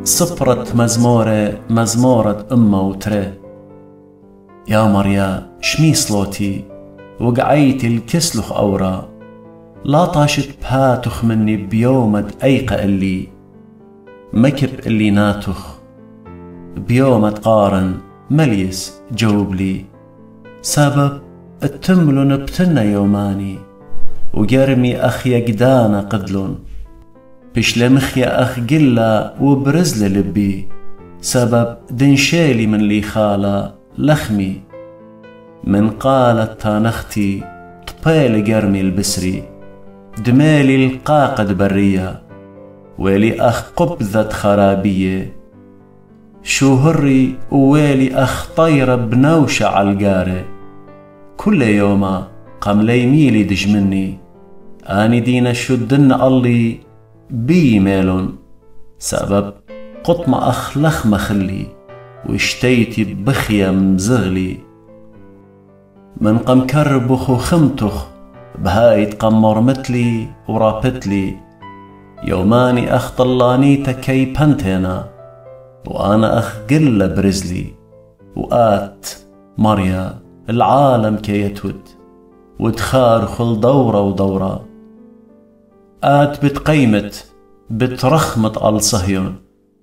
صفرت مزمورة أمه وتري. يا مريا شمي صلوتي وقعيتي الكسلخ أورا، لا طاشت بهاتخ مني بيومد أيقا اللي مكب اللي ناتخ بيومد قارن مليس جوب لي، سبب التملن بتنا يوماني وقرمي أخ يقدانا قدلن، بشلمخ يا أخ قلة وبرزل لبي، سبب دنشيلي من لي خالة لخمي، من قالت تانختي طبيل قرمي البسري، دمالي القاقد برية ويلي أخ قبذة خرابية، شو هري وويلي أخ طيرة بنوشة عالقارة، كل يوما قام ليميلي دجمني، آني دينا شدن الله بي ميلون، سبب قطم أخ لخمة خلي واشتيتي بخيا مزغلي، من قم كربخ وخمتخ بهاي تقمر متلي ورابتلي، يوماني أخ طلانيتا كي بنتينا وأنا أخ قلة برزلي، وآت مريا العالم كي يتود وتخار خل دورة ودورة، آت بتقيمت بترخمت الصهيون،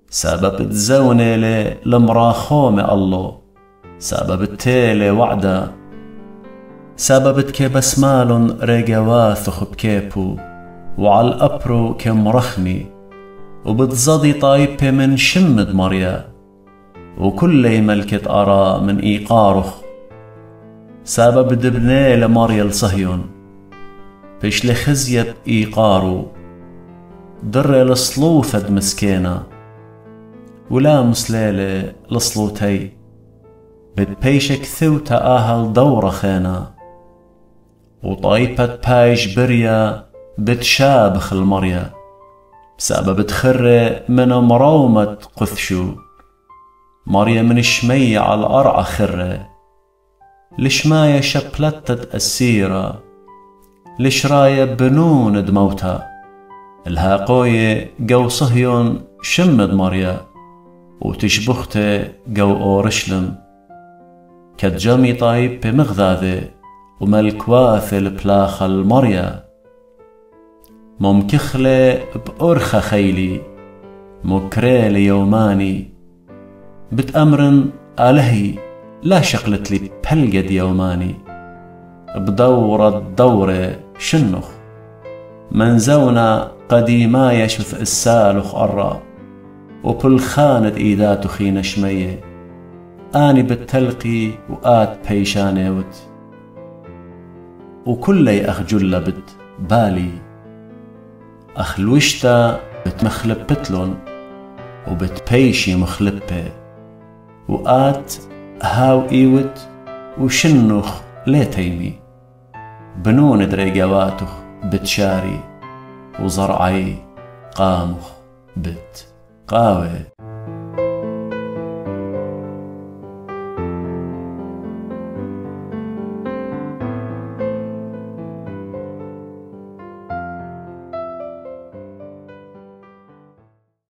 سبب تزوني لي لمراخومي الله، سبب التالي وعدا، سبب كبسمال ريقواثخ بكيبو وعلى الأبرو كمرخمي، وبتزضي طايبة من شمد مريا وكل ملكة أرى من إيقارخ، سبب دبني لمريا الصهيون بيش لخزية بإيقارو، در لصلوفد مسكينة ولا مسليلة لصلوتي، بتبيشك ثوتا أهل دورة خينا، وطايبة بايش بريا بتشابخ المريا، بسبب تخري من مرومة قثشو، مريا من شمية على الأرعى خري، لشماية شبلتت السيرة، لشراية بنون دموتا، الهاقوية جو صهيون شمد مريا، وتشبخته جو أورشلم، كتجمي طايب بمغذاذة وملكواث البلاخ المريا، ممكخلة بأرخى خيلي مكريلي يوماني، بتأمرن آلهي لا شقلت لي بهالقد يوماني، بدورة الدورة شنخ من زونا قديما يشث السالخ أرى، وبالخانة إيداتو خينا شمية، آني بالتلقي وآت بيشانيوت، وكلي أخ جلة بت بالي، أخ الوشتا بتمخلب بتلون وبتبيشي مخلبة، وآت هاو إيوت وشنخ ليتيمي، بنون دريقواتخ بتشاري، وزرعي قامخ بت قاوي.